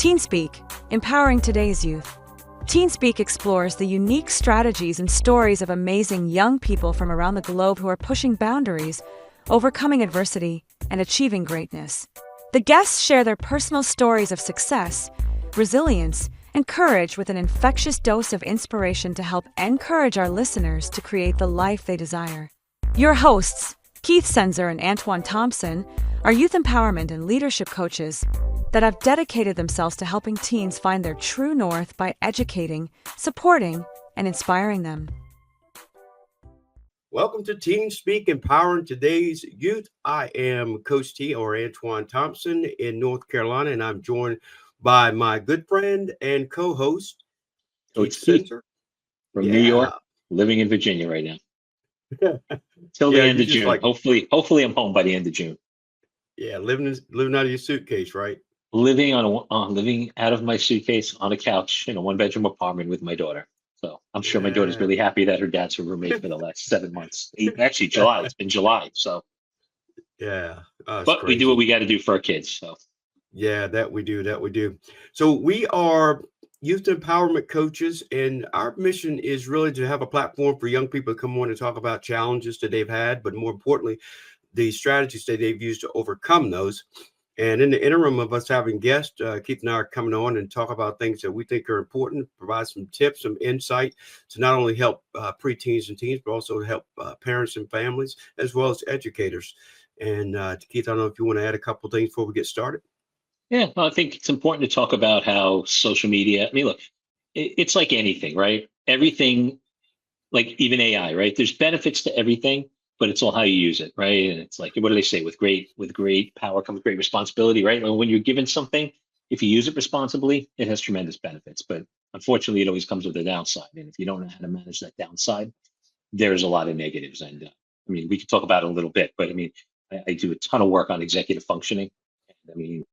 TeenSpeak, empowering today's youth. TeenSpeak explores the unique strategies and stories of amazing young people from around the globe who are pushing boundaries, overcoming adversity, and achieving greatness. The guests share their personal stories of success, resilience, and courage with an infectious dose of inspiration to help encourage our listeners to create the life they desire. Your hosts, Keith Senzer and Antoine Thompson, are youth empowerment and leadership coaches that have dedicated themselves to helping teens find their true north by educating, supporting, and inspiring them. Welcome to TeenSpeak, empowering today's youth. I am Coach T, or Antoine Thompson, in North Carolina, and I'm joined by my good friend and co-host, Coach Keith from New York, living in Virginia right now. Till the end of June. Hopefully I'm home by the end of June. Yeah, living out of your suitcase, right? Living out of my suitcase on a couch in a one-bedroom apartment with my daughter. So I'm sure my daughter's really happy that her dad's her roommate for the last 7 months. Actually, July. It's been July. So but crazy. We do what we got to do for our kids. So yeah, that we do. So we are youth empowerment coaches, and our mission is really to have a platform for young people to come on and talk about challenges that they've had, but more importantly, the strategies that they've used to overcome those. And in the interim of us having guests, Keith and I are coming on and talk about things that we think are important, provide some tips, some insight to not only help preteens and teens, but also to help parents and families, as well as educators. And Keith, I don't know if you want to add a couple of things before we get started. yeah, well, I think it's important to talk about how social media, I mean, look, it's like anything, right? Everything, like even AI, right? There's benefits to everything, but it's all how you use it, right? And it's like, what do they say? With great power comes great responsibility, right? When you're given something, if you use it responsibly, it has tremendous benefits. But unfortunately, it always comes with a downside. And if you don't know how to manage that downside, there's a lot of negatives. And I mean, we could talk about it a little bit, but I mean, I do a ton of work on executive functioning. And I mean,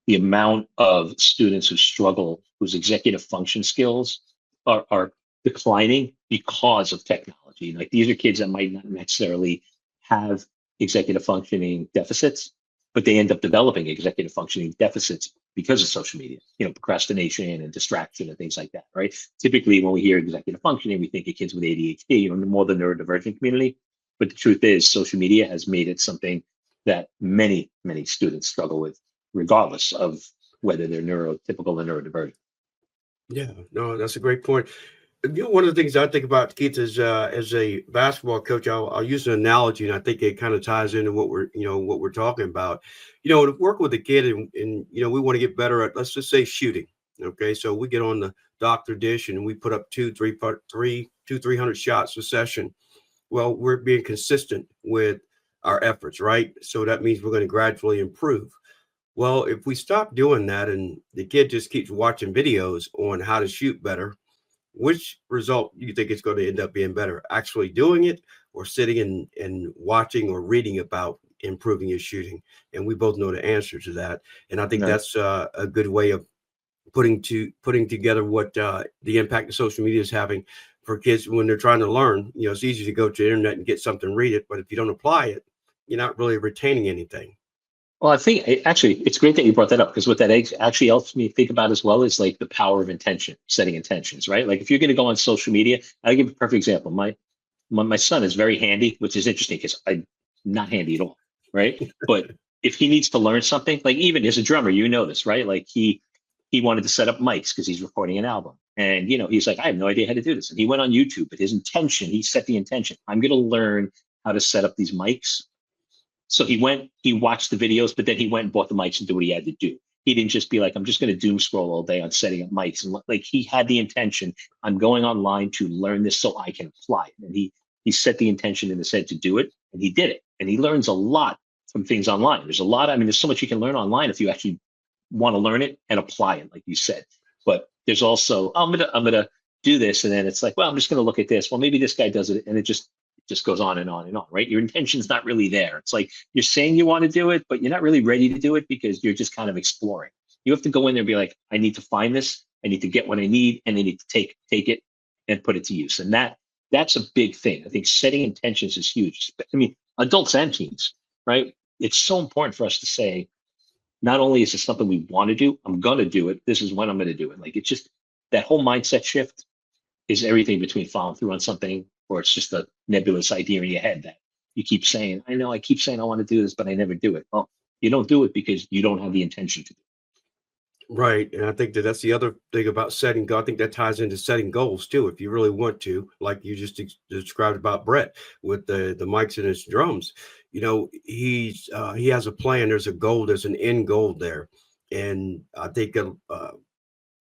the amount of students who struggle, whose executive function skills are declining because of technology. Like these are kids that might not necessarily have executive functioning deficits, but they end up developing executive functioning deficits because of social media, procrastination and distraction and things like that, right? Typically, when we hear executive functioning, we think of kids with ADHD, more the neurodivergent community. But the truth is, social media has made it something that many, many students struggle with, regardless of whether they're neurotypical or neurodivergent. Yeah, no, that's a great point. One of the things I think about, Keith, is as a basketball coach, I'll use an analogy, and I think it kind of ties into what we're talking about. To work with a kid, and we want to get better at, let's just say, shooting. Okay, so we get on the doctor dish and we put up 300 shots a session. Well, we're being consistent with our efforts, right? So that means we're going to gradually improve. Well, if we stop doing that and the kid just keeps watching videos on how to shoot better, which result do you think it's going to end up being better? Actually doing it, or sitting and watching or reading about improving your shooting? And we both know the answer to that. And I think that's a good way of putting together what the impact of social media is having for kids when they're trying to learn. It's easy to go to the internet and get something, read it, but if you don't apply it, you're not really retaining anything. Well, I think actually it's great that you brought that up, because what that actually helps me think about as well is like the power of intention, setting intentions, right? Like if you're going to go on social media, I'll give a perfect example. My son is very handy, which is interesting because I'm not handy at all, right? But if he needs to learn something, like even as a drummer, this, right? Like he wanted to set up mics because he's recording an album. And, he's like, I have no idea how to do this. And he went on YouTube, but his intention, he set the intention. I'm going to learn how to set up these mics. So he watched the videos, but then he went and bought the mics and did what he had to do. He didn't just be like, I'm just going to doom scroll all day on setting up mics. And like, he had the intention, I'm going online to learn this so I can apply it. And he set the intention in his head to do it, and he did it. And he learns a lot from things online. There's so much you can learn online if you actually want to learn it and apply it, like you said. But there's also, I'm gonna do this, and then it's like, well, I'm just gonna look at this. Well, maybe this guy does it, and it just goes on and on and on, right? Your intention's not really there. It's like you're saying you want to do it, but you're not really ready to do it because you're just kind of exploring. You have to go in there and be like, I need to find this, I need to get what I need, and I need to take it and put it to use. And that's a big thing. I think setting intentions is huge. I mean, adults and teens, right? It's so important for us to say, not only is this something we want to do, I'm going to do it. This is when I'm going to do it. Like, it's just that whole mindset shift is everything between following through on something, or it's just a nebulous idea in your head that you keep saying, I know I keep saying I want to do this, but I never do it. Well, you don't do it because you don't have the intention to do Right. And I think that that's the other thing about setting goal. I think that ties into setting goals too. If you really want to, like you just described about Brett with the mics and his drums, he has a plan. There's a goal. There's an end goal there, and I think a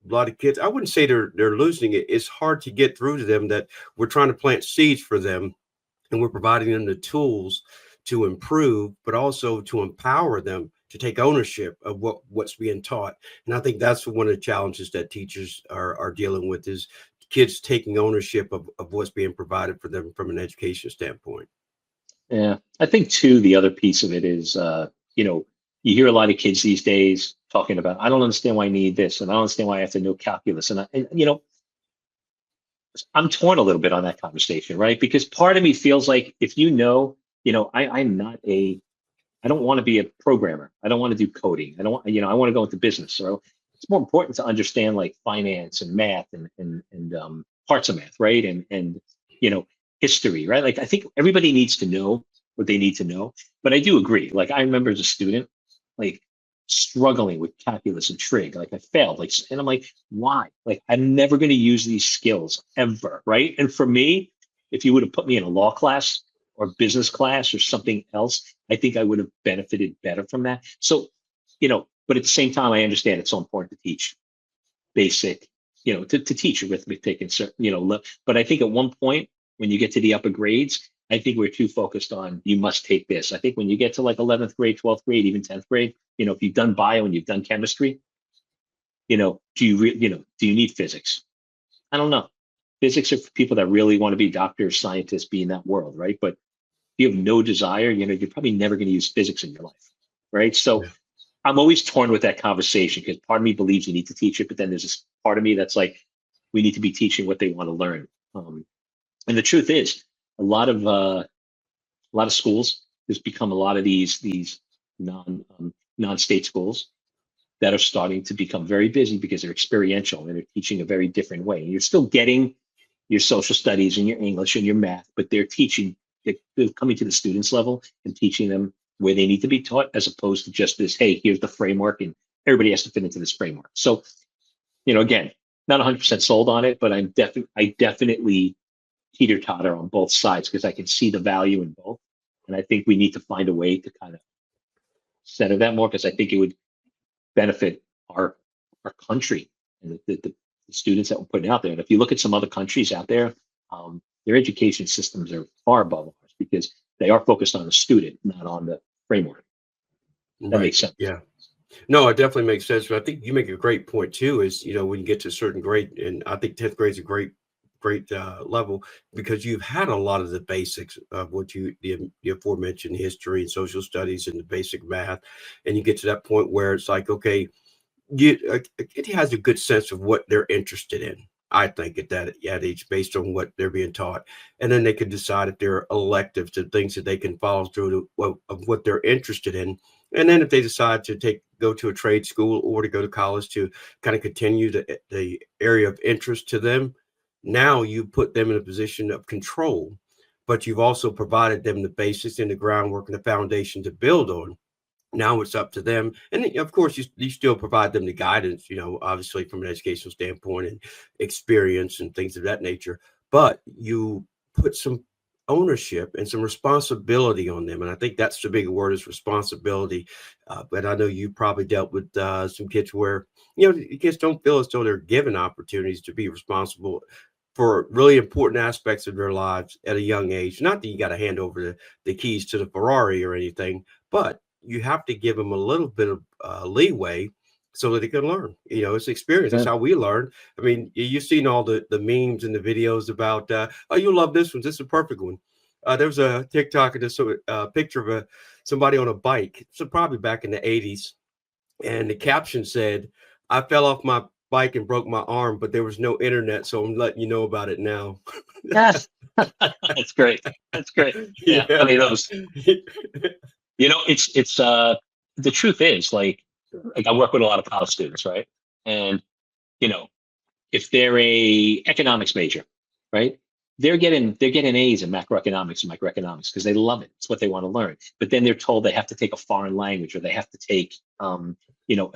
lot of kids. I wouldn't say they're losing it. It's hard to get through to them that we're trying to plant seeds for them, and we're providing them the tools to improve, but also to empower them to take ownership of what's being taught. And I think that's one of the challenges that teachers are dealing with is kids taking ownership of what's being provided for them from an education standpoint. it. Yeah. I think too, the other piece of it is, you know, you hear a lot of kids these days talking about, I don't understand why I need this, and I don't understand why I have to know calculus. And I'm torn a little bit on that conversation, right? Because part of me feels like if I'm not I don't want to be a programmer. I don't want to do coding. I don't want, I want to go into business. So it's more important to understand like finance and math and parts of math, right? And history, right? Like I think everybody needs to know what they need to know. But I do agree. Like I remember as a student, like struggling with calculus and trig. Like I failed. And I'm like, why? Like I'm never going to use these skills ever, right? And for me, if you would have put me in a law class or business class or something else, I think I would have benefited better from that. So, but at the same time, I understand it's so important to teach basic, to teach arithmetic and certain, but I think at one point when you get to the upper grades, I think we're too focused on you must take this. I think when you get to like 11th grade, 12th grade, even 10th grade, if you've done bio and you've done chemistry, do you need physics? I don't know. Physics are for people that really want to be doctors, scientists, be in that world, right? But if you have no desire, you're probably never going to use physics in your life, right? So Yeah. I'm always torn with that conversation because part of me believes you need to teach it, but then there's this part of me that's like, we need to be teaching what they want to learn. And the truth is, a lot of schools, there's become a lot of these non-state schools that are starting to become very busy because they're experiential and they're teaching a very different way. And you're still getting your social studies and your English and your math, but they're coming to the students level and teaching them where they need to be taught, as opposed to just this, hey, here's the framework and everybody has to fit into this framework. So, again, not 100% sold on it, but I definitely teeter-totter on both sides because I can see the value in both. And I think we need to find a way to kind of center that more, because I think it would benefit our country and the students that we're putting out there. And if you look at some other countries out there, their education systems are far above ours because they are focused on the student, not on the framework. That makes sense. Yeah. No, it definitely makes sense. But I think you make a great point too, is, when you get to a certain grade, and I think 10th grade is a great level, because you've had a lot of the basics of what the aforementioned history and social studies and the basic math. And you get to that point where it's like, okay, it has a good sense of what they're interested in. I think at that age, based on what they're being taught, and then they can decide if they're elective to things that they can follow through of what they're interested in. And then if they decide to go to a trade school or to go to college to kind of continue the area of interest to them, now you put them in a position of control, but you've also provided them the basics and the groundwork and the foundation to build on. Now it's up to them. And of course, you still provide them the guidance, obviously from an educational standpoint and experience and things of that nature. But you put some ownership and some responsibility on them. And I think that's the bigger word, is responsibility. But I know you probably dealt with some kids where, kids don't feel as though they're given opportunities to be responsible for really important aspects of their lives at a young age. Not that you got to hand over the keys to the Ferrari or anything, but you have to give them a little bit of leeway so that they can learn. It's experience. That's how we learn. I mean, you've seen all the memes and the videos about, oh, you'll love this one. This is a perfect one. There was a TikTok and a picture of somebody on a bike. So probably back in the 80s. And the caption said, I fell off my bike and broke my arm, but there was no internet. So I'm letting you know about it now. Yes. That's great. That's great. Yeah. I mean, those. It's the truth is, like, like I work with a lot of college students, right? And you know, if they're a economics major, right? They're getting A's in macroeconomics and microeconomics because they love it. It's what they want to learn. But then they're told they have to take a foreign language or they have to take a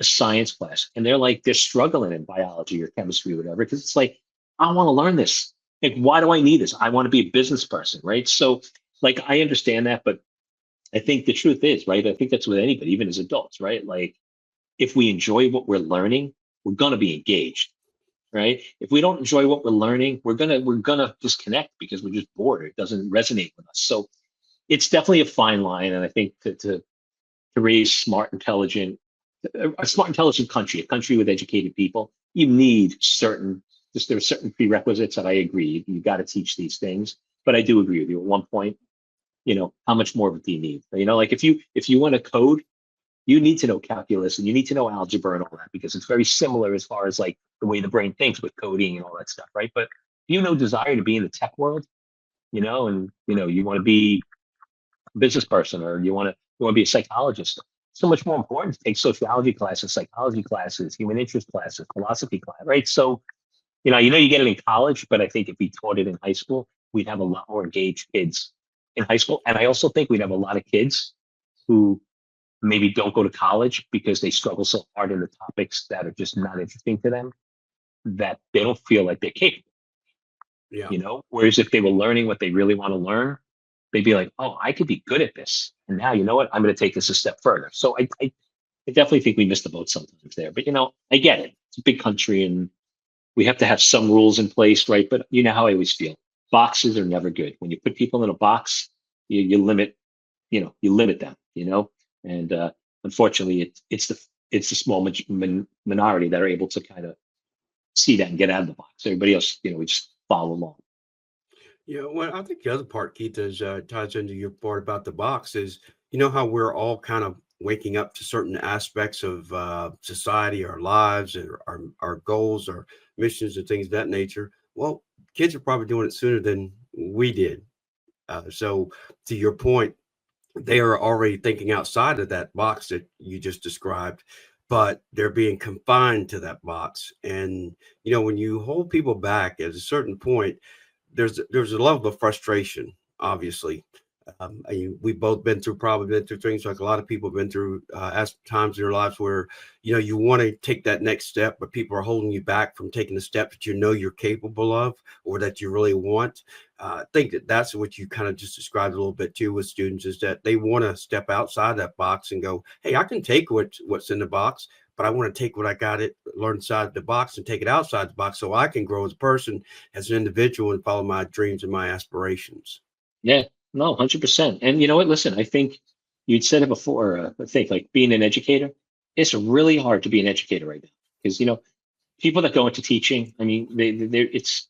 science class. And they're struggling in biology or chemistry or whatever, because it's like, I want to learn this. Like, why do I need this? I want to be a business person, right? So like I understand that, but I think the truth is, right? I think that's with anybody, even as adults, right? Like if we enjoy what we're learning, we're gonna be engaged, right? If we don't enjoy what we're learning, we're gonna disconnect because we're just bored. It doesn't resonate with us. So it's definitely a fine line, and I think to raise a smart, intelligent country, a country with educated people, you need there are certain prerequisites that I agree you got to teach these things. But I do agree with you at one point. How much more of it do you need? Like if you want to code, you need to know calculus and you need to know algebra and all that because it's very similar as far as like the way the brain thinks with coding and all that stuff, right? But desire to be in the tech world, and you want to be a business person or you want to be a psychologist. So much more important to take sociology classes, psychology classes, human interest classes, philosophy class, right? So, you get it in college, but I think if we taught it in high school, we'd have a lot more engaged kids in high school. And I also think we'd have a lot of kids who maybe don't go to college because they struggle so hard in the topics that are just not interesting to them that they don't feel like they're capable, Yeah. Whereas if they were learning what they really want to learn, they'd be like, oh, I could be good at this. And now, you know what? I'm going to take this a step further. So I definitely think we missed the boat sometimes there. But, I get it. It's a big country and we have to have some rules in place, right? But you know how I always feel. Boxes are never good. When you put people in a box, you limit, you limit them, and unfortunately, it's the small minority that are able to kind of see that and get out of the box. Everybody else, we just follow along. Yeah, well, I think the other part, Keith, is ties into your part about the box is, how we're all kind of waking up to certain aspects of society, our lives, and our goals, our missions, and things of that nature. Well, kids are probably doing it sooner than we did. So, to your point, they are already thinking outside of that box that you just described, but they're being confined to that box. And, when you hold people back at a certain point, there's a level of frustration, obviously. We've both probably been through things like a lot of people have been through as times in their lives where you want to take that next step, but people are holding you back from taking the step that you're capable of or that you really want. I think that's what you kind of just described a little bit too with students is that they want to step outside that box and go, hey, I can take what's in the box, but I want to take what I got learn inside the box and take it outside the box so I can grow as a person, as an individual, and follow my dreams and my aspirations. Yeah, no, 100%. And you know what? Listen, I think you'd said it before. I think like being an educator, it's really hard to be an educator right now because people that go into teaching. I mean, it's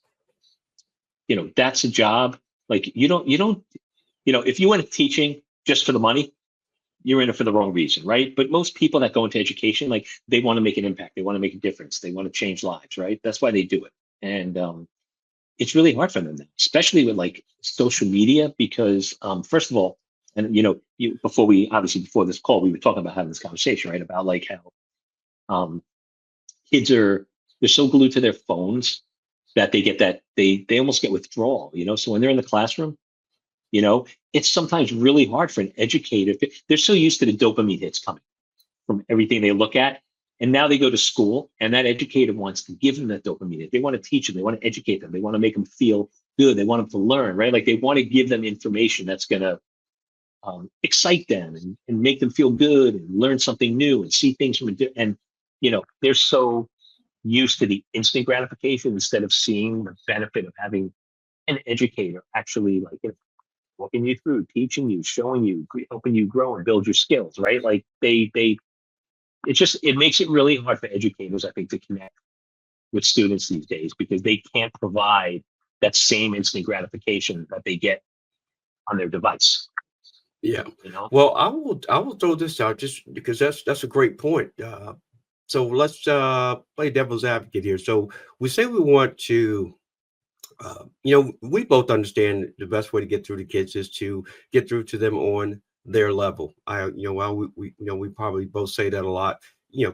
that's a job. Like you don't if you went into teaching just for the money, you're in it for the wrong reason, right? But most people that go into education, like they want to make an impact, they want to make a difference, they want to change lives, right? That's why they do it. And it's really hard for them now, especially with like social media, because first of all, and before this call, we were talking about having this conversation, right? About like how kids they're so glued to their phones that they almost get withdrawal, So when they're in the classroom, it's sometimes really hard for an educator. They're so used to the dopamine hits coming from everything they look at. And now they go to school and that educator wants to give them that dopamine hit. They want to teach them. They want to educate them. They want to make them feel good. They want them to learn, right? Like they want to give them information that's going to excite them and make them feel good and learn something new and see things they're so used to the instant gratification instead of seeing the benefit of having an educator actually like walking you through, teaching you, showing you, helping you grow and build your skills, right? Like it makes it really hard for educators, I think, to connect with students these days because they can't provide that same instant gratification that they get on their device. Yeah. Well, I will throw this out just because that's a great point. So let's play devil's advocate here. So we say we want to we both understand the best way to get through to kids is to get through to them on their level. While we probably both say that a lot,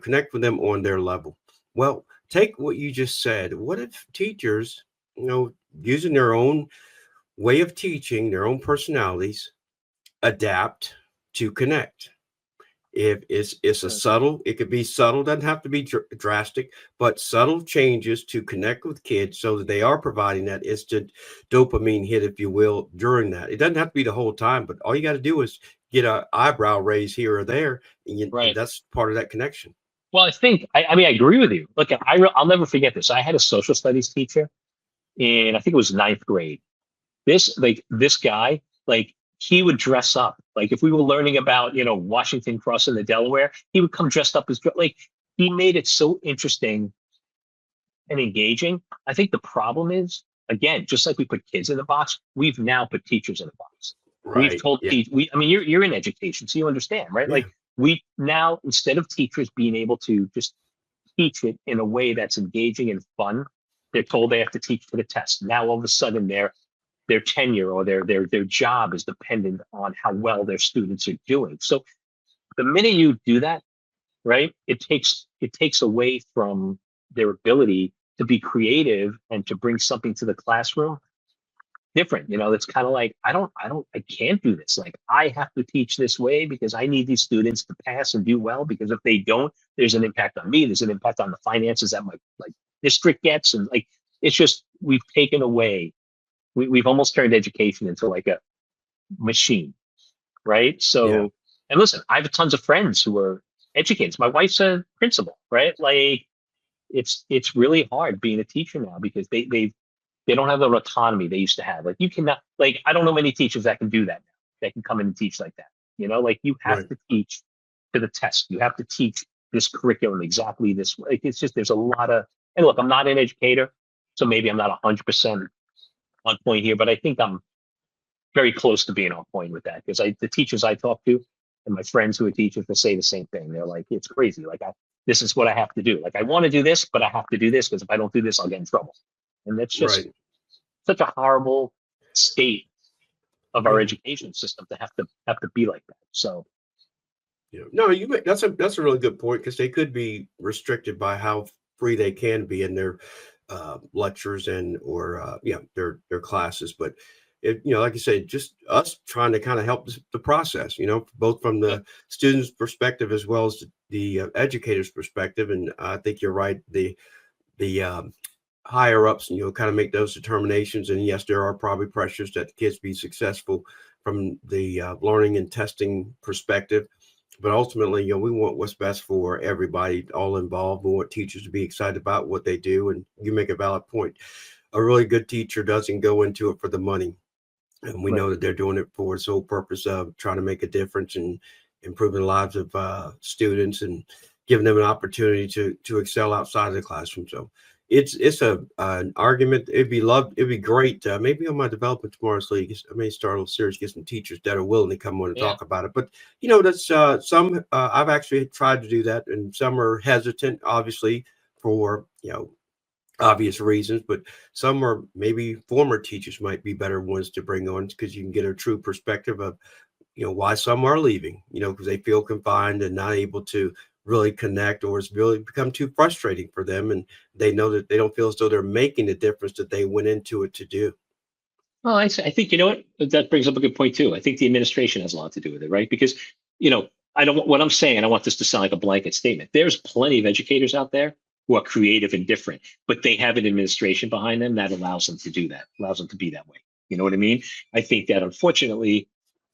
connect with them on their level. Well, take what you just said. What if teachers, using their own way of teaching, their own personalities, adapt to connect? If it's a subtle, it could be subtle, doesn't have to be drastic, but subtle changes to connect with kids so that they are providing that instant dopamine hit, if you will, during that. It doesn't have to be the whole time, but all you got to do is get a eyebrow raise here or there, and Right. that's part of that connection. Well, I mean, I agree with you. Look, I'll never forget this. I had a social studies teacher in, I think it was ninth grade. This guy, like, he would dress up. Like, if we were learning about, Washington crossing the Delaware, he would come dressed up as, like, he made it so interesting and engaging. I think the problem is, again, just like we put kids in the box, we've now put teachers in the box. We've Right. told Yeah. I mean, you're in education, so you understand, right? Yeah. Like, we now, instead of teachers being able to just teach it in a way that's engaging and fun, they're told they have to teach to the test. Now all of a sudden their tenure or their job is dependent on how well their students are doing. So the minute you do that, right, it takes away from their ability to be creative and to bring something to the classroom different. It's kind of like, I can't do this. Like, I have to teach this way because I need these students to pass and do well, because if they don't, there's an impact on me, there's an impact on the finances that my, like, district gets. And, like, it's just, we've taken away, we've almost turned education into like a machine, right? Yeah. So, and listen, I have tons of friends who are educators. My wife's a principal, right? Like, it's really hard being a teacher now because they don't have the autonomy they used to have. Like, you cannot, like, I don't know many teachers that can do that now. That can come in and teach like that. Like, you have Right. to teach to the test. You have to teach this curriculum exactly this way. Like, it's just, there's a lot of, and look, I'm not an educator, so maybe I'm not 100% on point here, but I think I'm very close to being on point with that, because the teachers I talk to and my friends who are teachers, they say the same thing. They're like, it's crazy. Like, this is what I have to do. Like, I want to do this, but I have to do this because if I don't do this, I'll get in trouble. And that's just Right. such a horrible state of our Yeah. education system to have to be like that. So Yeah. No, that's a really good point, because they could be restricted by how free they can be in their lectures and or their classes. But like I said, just us trying to kind of help the process, both from yeah, the student's perspective as well as the educator's perspective. And I think you're right. The higher ups, kind of make those determinations. And yes, there are probably pressures that the kids be successful from the learning and testing perspective. But ultimately, we want what's best for everybody, all involved. We want teachers to be excited about what they do. And you make a valid point. A really good teacher doesn't go into it for the money. And we right. know that they're doing it for the sole purpose of trying to make a difference and improving the lives of students and giving them an opportunity to excel outside of the classroom. So it's an argument. It'd be great. Maybe on my development tomorrow's league, I may start a little series, get some teachers that are willing to come on and Yeah. talk about it. But that's some I've actually tried to do that, and some are hesitant, obviously, for obvious reasons, but some are maybe former teachers might be better ones to bring on, because you can get a true perspective of why some are leaving, because they feel confined and not able to really connect, or it's really become too frustrating for them, and they know that they don't feel as though they're making the difference that they went into it to do. Well, I think, what, that brings up a good point too. I think the administration has a lot to do with it, right? Because, I don't, what I'm saying, I don't want this to sound like a blanket statement. There's plenty of educators out there who are creative and different, but they have an administration behind them that allows them to do that, allows them to be that way. You know what I mean? I think that, unfortunately,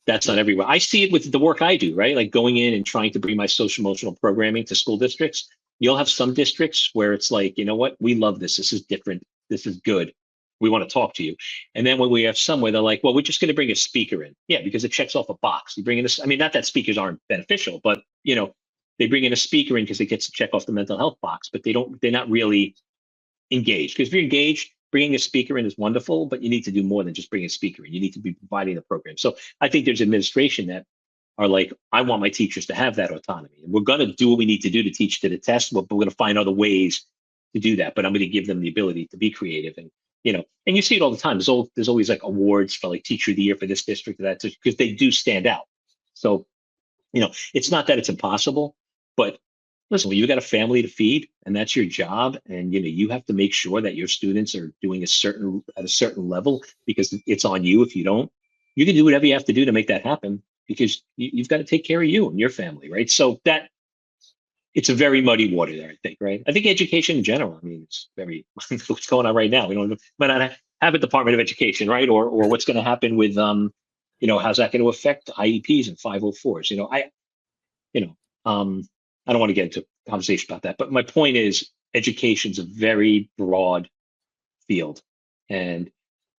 that's not everywhere. I see it with the work I do, right? Like, going in and trying to bring my social emotional programming to school districts. You'll have some districts where it's like, you know what, we love this. This is different. This is good. We want to talk to you. And then when we have some where they're like, well, we're just going to bring a speaker in. Yeah, because it checks off a box. You bring in this, I mean, not that speakers aren't beneficial, but they bring in a speaker in because it gets to check off the mental health box, but they're not really engaged. Because if you're engaged, bringing a speaker in is wonderful, but you need to do more than just bring a speaker in. You need to be providing the program. So I think there's administration that are like, I want my teachers to have that autonomy. And we're going to do what we need to do to teach to the test, but we're going to find other ways to do that. But I'm going to give them the ability to be creative. And you see it all the time. There's always like awards for like teacher of the year for this district, or that, because they do stand out. So, it's not that it's impossible, but listen, when you got a family to feed and that's your job, and you have to make sure that your students are doing at a certain level, because it's on you if you don't. You can do whatever you have to do to make that happen, because you've got to take care of you and your family, right? So that it's a very muddy water there, I think, right? I think education in general, I mean, it's very what's going on right now. We don't might not have a Department of Education, right? Or what's going to happen with how's that going to affect IEPs and 504s? You know, I don't want to get into a conversation about that, but my point is education is a very broad field. And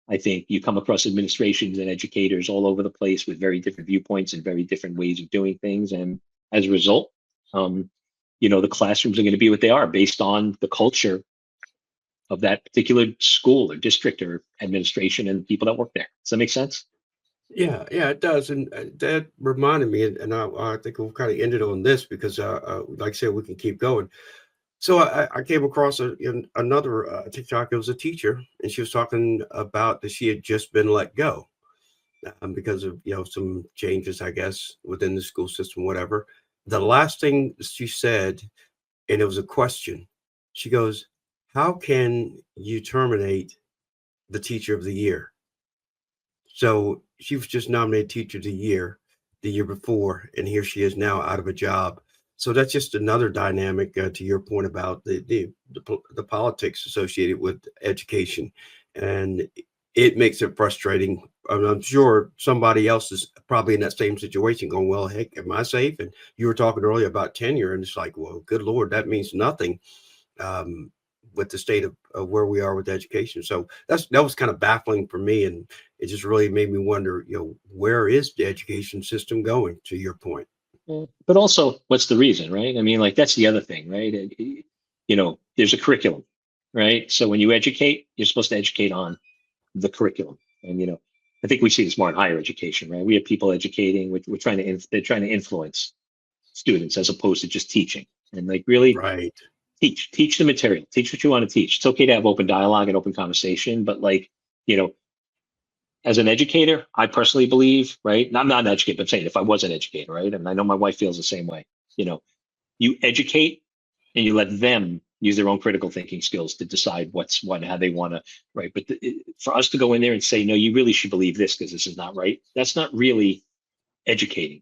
I think you come across administrations and educators all over the place with very different viewpoints and very different ways of doing things. And as a result, the classrooms are going to be what they are based on the culture of that particular school or district or administration and people that work there. Does that make sense? Yeah, it does. And that reminded me, and I think we'll kind of end it on this because, like I said, we can keep going. So I came across another TikTok. It was a teacher, and she was talking about that she had just been let go because of some changes, I guess, within the school system, whatever. The last thing she said, and it was a question. She goes, "How can you terminate the teacher of the year?" So she was just nominated teacher of the year before, and here she is now out of a job. So that's just another dynamic to your point about the politics associated with education, and it makes it frustrating. I'm sure somebody else is probably in that same situation, going, "Well, heck, am I safe?" And you were talking earlier about tenure, and it's like, well, good Lord, that means nothing. With the state of where we are with education. So that was kind of baffling for me. And it just really made me wonder, where is the education system going, to your point? But also, what's the reason, right? I mean, like that's the other thing, right? There's a curriculum, right? So when you educate, you're supposed to educate on the curriculum. And I think we see this more in higher education, right? We have people educating, we're trying to they're trying to influence students as opposed to just teaching. And like really Right. teach the material, teach what you want to teach. It's okay to have open dialogue and open conversation, but like, as an educator, I personally believe, right? And I'm not an educator, but I'm saying if I was an educator, right? And I know my wife feels the same way, you educate and you let them use their own critical thinking skills to decide what's what and how they want to, right? But for us to go in there and say, no, you really should believe this because this is not right, that's not really educating.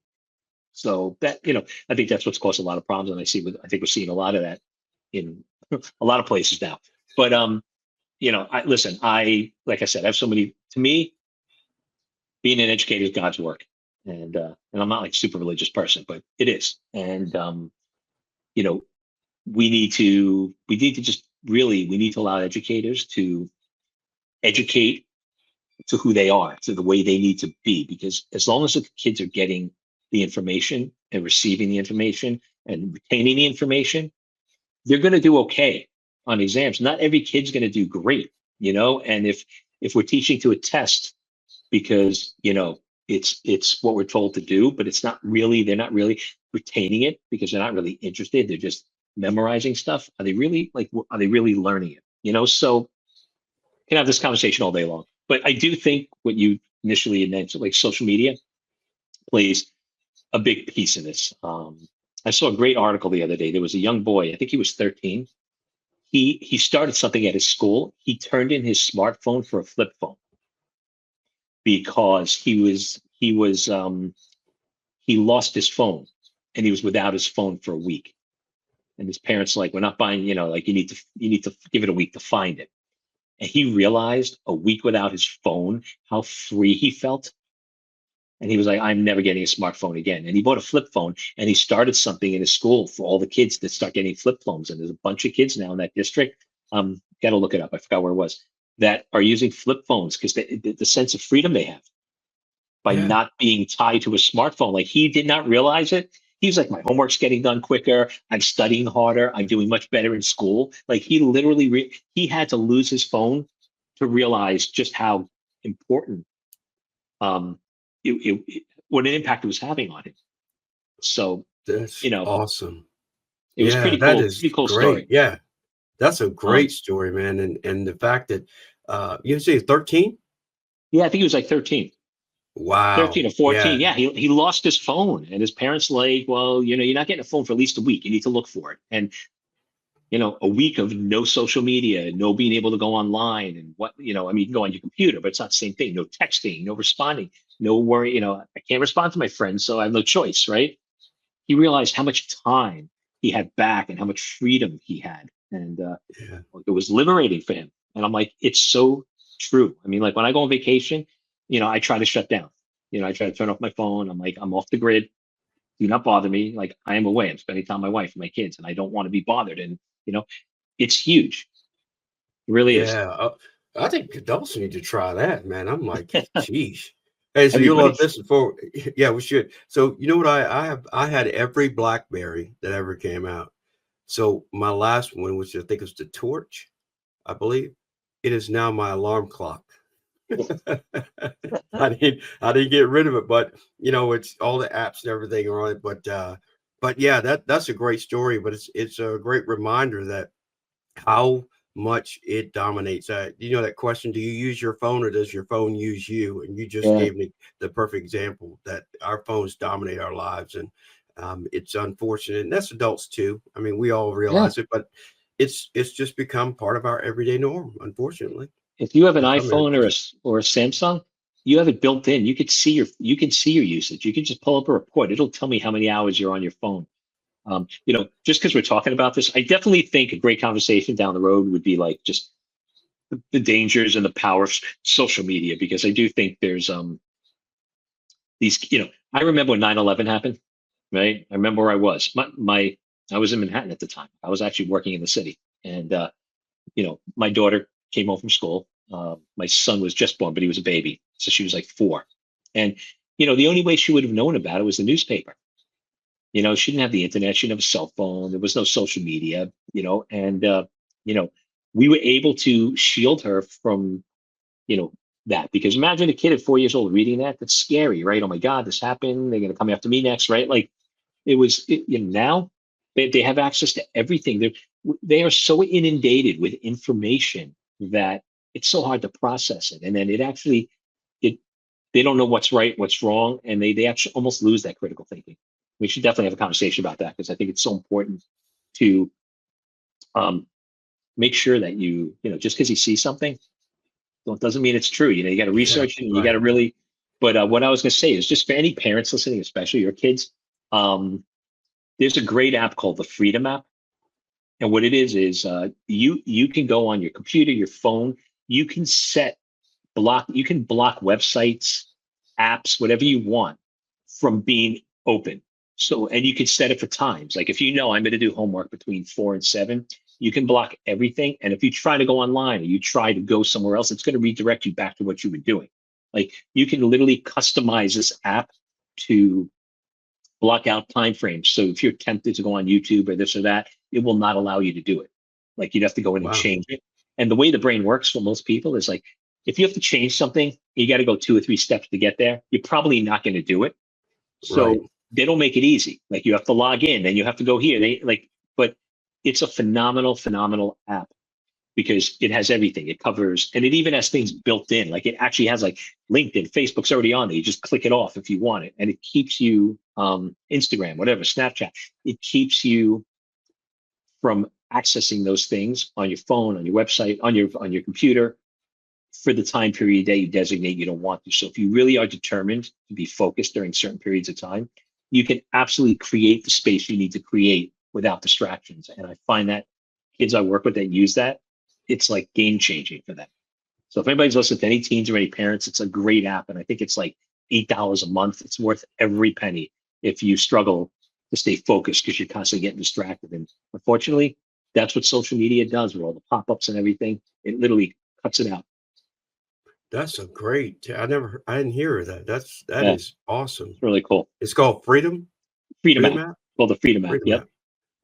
So that, I think that's what's caused a lot of problems. And I think we're seeing a lot of that in a lot of places now. But like I said, I have so many. To me, being an educator is God's work, and I'm not like a super religious person, but it is. And you know, we need to allow educators to educate to who they are, to the way they need to be, because as long as the kids are getting the information and receiving the information and retaining the information, they're going to do okay on exams. Not every kid's going to do great, and if we're teaching to a test because it's what we're told to do, but they're not really retaining it because they're not really interested, they're just memorizing stuff. Are they really learning it? So can have this conversation all day long, but I do think what you initially mentioned, like social media plays a big piece in this. I saw a great article the other day. There was a young boy, I think he was 13. He started something at his school. He turned in his smartphone for a flip phone because he lost his phone and he was without his phone for a week. And his parents were like, we're not buying, like you need to give it a week to find it. And he realized a week without his phone, how free he felt. And he was like, I'm never getting a smartphone again. And he bought a flip phone and he started something in his school for all the kids that start getting flip phones. And there's a bunch of kids now in that district. Got to look it up. I forgot where it was, that are using flip phones because the sense of freedom they have by Yeah. not being tied to a smartphone. Like he did not realize it. He's like, my homework's getting done quicker. I'm studying harder. I'm doing much better in school. Like he literally, he had to lose his phone to realize just how important, what an impact it was having on him. So, That's awesome. it was Yeah, that is pretty cool great. story. Yeah, that's a Um, great story, man. And the fact that you say 13. yeah, I think he was like 13. Wow. 13 or 14. Yeah. Yeah, he lost his phone, and his parents like, well, you're not getting a phone for at least a week. You need to look for it. And a week of no social media, no being able to go online, and I mean, you can go on your computer, but it's not the same thing. No texting, no responding, no worry. I can't respond to my friends, so I have no choice, right? He realized how much time he had back and how much freedom he had, and Yeah. it was liberating for him. And I'm like, it's so true. I mean, like when I go on vacation, I try to shut down. I try to turn off my phone. I'm like, I'm off the grid. Do not bother me. Like I am away. I'm spending time with my wife and my kids, and I don't want to be bothered. And you know, it's huge. It really is. Yeah. I think adults need to try that, man. I'm like, geez. Hey, so you'll love Everybody's. this for yeah, we should. So you know what I had every BlackBerry that ever came out. So my last one, which I think is the Torch, I believe, it is now my alarm clock. I didn't get rid of it, but it's all the apps and everything are on it. But yeah, that's a great story. But it's a great reminder that how much it dominates. That question: do you use your phone or does your phone use you? And you just Yeah. gave me the perfect example that our phones dominate our lives, and it's unfortunate. And that's adults too. I mean, we all Yeah. realize it, but it's just become part of our everyday norm, unfortunately, If you have an in some iPhone or areas. a Samsung, you have it built in. You can see your usage. You can just pull up a report. It'll tell me how many hours you're on your phone. Just because we're talking about this, I definitely think a great conversation down the road would be like just the dangers and the power of social media, because I do think there's these. I remember when 9/11 happened, right? I remember where I was. I was in Manhattan at the time. I was actually working in the city, and my daughter came home from school. My son was just born, but he was a baby, so she was like 4. And the only way she would have known about it was the newspaper. She didn't have the internet. She didn't have a cell phone. There was no social media. And you know, we were able to shield her from you know that, because imagine a kid at 4 years old reading that. That's scary, right? Oh my God, this happened. They're going to come after me next, right? Like now they have access to everything. They are so inundated with information that it's so hard to process it, and then it they don't know what's right, what's wrong, and they actually almost lose that critical thinking. We should definitely have a conversation about that, because I think it's so important to um, make sure that just because you see something, doesn't mean it's true. You got to Yeah, research it, and you got right. to really. But what I was going to say is, just for any parents listening, especially your kids, um, there's a great app called the Freedom app. And what it is you can go on your computer, your phone, you can you can block websites, apps, whatever you want from being open. So, and you can set it for times. Like if I'm going to do homework between 4 and 7, you can block everything. And if you try to go online or you try to go somewhere else, it's going to redirect you back to what you were doing. Like you can literally customize this app to block out time frames. So if you're tempted to go on YouTube or this or that, it will not allow you to do it. Like you'd have to go in and Wow. change it. And the way the brain works for most people is like, if you have to change something, you got to go 2 or 3 steps to get there. You're probably not going to do it. Right. So they don't make it easy. Like you have to log in, then you have to go here. But it's a phenomenal, phenomenal app, because it has everything. It covers, and it even has things built in. Like it actually has like LinkedIn, Facebook's already on there. You just click it off if you want it, and it keeps you Instagram, whatever, Snapchat. It keeps you from accessing those things on your phone, on your website, on your computer for the time period that you designate you don't want to. So if you really are determined to be focused during certain periods of time, you can absolutely create the space you need to create without distractions. And I find that kids I work with that use that, it's like game changing for them. So if anybody's listening to any teens or any parents, it's a great app. And I think it's like $8 a month. It's worth every penny if you struggle to stay focused because you're constantly getting distracted. And unfortunately, that's what social media does with all the pop-ups and everything. It literally cuts it out. That's a great. I didn't hear that. That Yeah, is awesome. it's really cool. It's called Freedom. Freedom Freedom app. app. Called the Freedom app. Freedom Yep. app.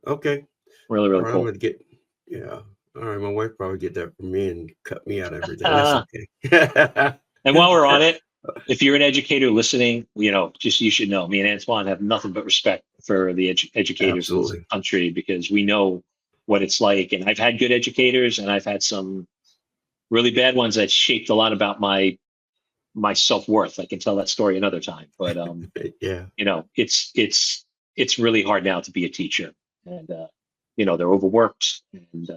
Okay. Really, All really right. I'm cool. gonna get. Yeah. All right. My wife probably get that from me and cut me out every day. That's Uh, okay. and while we're on it, if you're an educator listening, just you should know me and Antoine have nothing but respect for the educators in this Absolutely. country, because we know what it's like. And I've had good educators, and I've had some really bad ones that shaped a lot about my my self-worth. I can tell that story another time, but Yeah. it's really hard now to be a teacher, and they're overworked, and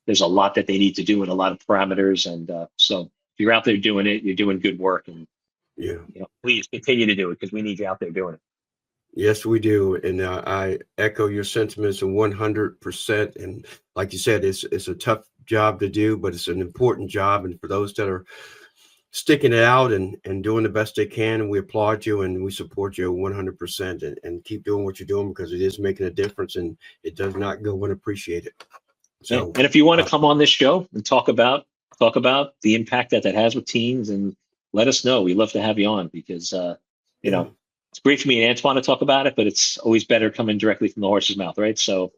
there's a lot that they need to do and a lot of parameters, and so if you're out there doing it, you're doing good work, and Yeah. please continue to do it because we need you out there doing it. Yes, we do. And I echo your sentiments 100%. And like you said, it's a tough job to do, but it's an important job. And for those that are sticking it out and doing the best they can, and we applaud you and we support you 100%, and keep doing what you're doing because it is making a difference and it does not go unappreciated. So, and if you want to come on this show and talk about the impact that has with teens, and let us know. We'd love to have you on because it's great for me and Antoine to talk about it, but it's always better coming directly from the horse's mouth, right? So,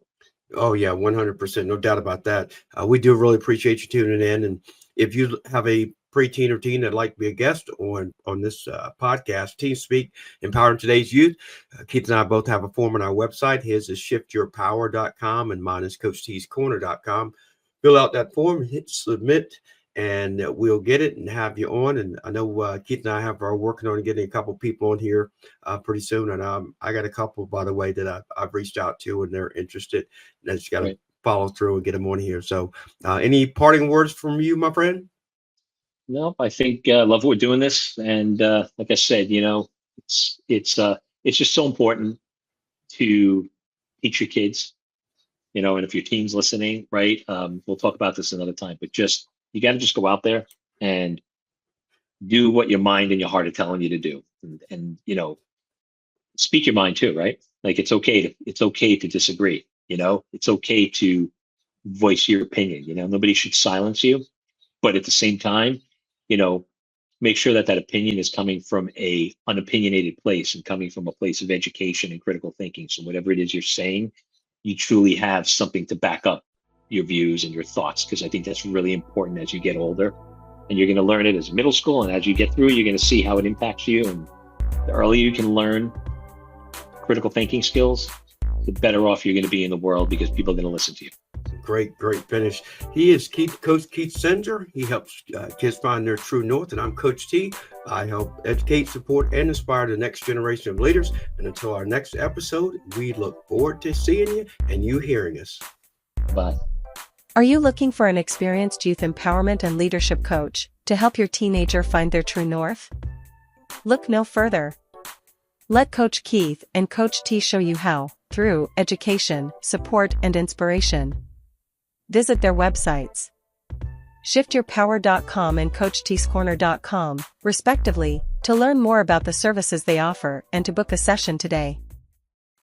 oh yeah, 100%, no doubt about that. We do really appreciate you tuning in, and if you have a preteen or teen that'd like to be a guest on this podcast, TeenSpeak, Empowering Today's Youth, Keith and I both have a form on our website. His is shiftyourpower.com and mine is coachtcorner.com. Fill out that form, hit submit, and we'll get it and have you on. And I know Keith and I are working on getting a couple people on here pretty soon. And I got a couple, by the way, that I've reached out to and they're interested. And I just got to follow through and get them on here. So any parting words from you, my friend? No, I think I love what we're doing this. And like I said, it's just so important to teach your kids, and if your team's listening, right, we'll talk about this another time, but you got to just go out there and do what your mind and your heart are telling you to do, and speak your mind too, right? Like it's okay to disagree. It's okay to voice your opinion. Nobody should silence you, but at the same time, make sure that opinion is coming from a unopinionated place and coming from a place of education and critical thinking. So whatever it is you're saying, you truly have something to back up your views and your thoughts, because I think that's really important as you get older, and you're going to learn it as middle school, and as you get through, you're going to see how it impacts you. And the earlier you can learn critical thinking skills, the better off you're going to be in the world, because people are going to listen to you. Great finish. He is Coach Keith Senzer. He helps kids find their true north, and I'm Coach T. I help educate, support, and inspire the next generation of leaders. And until our next episode, we look forward to seeing you and you hearing us. Bye. Are you looking for an experienced youth empowerment and leadership coach to help your teenager find their true north? Look no further. Let Coach Keith and Coach T show you how, through education, support, and inspiration. Visit their websites, shiftyourpower.com and coachtcorner.com, respectively, to learn more about the services they offer and to book a session today.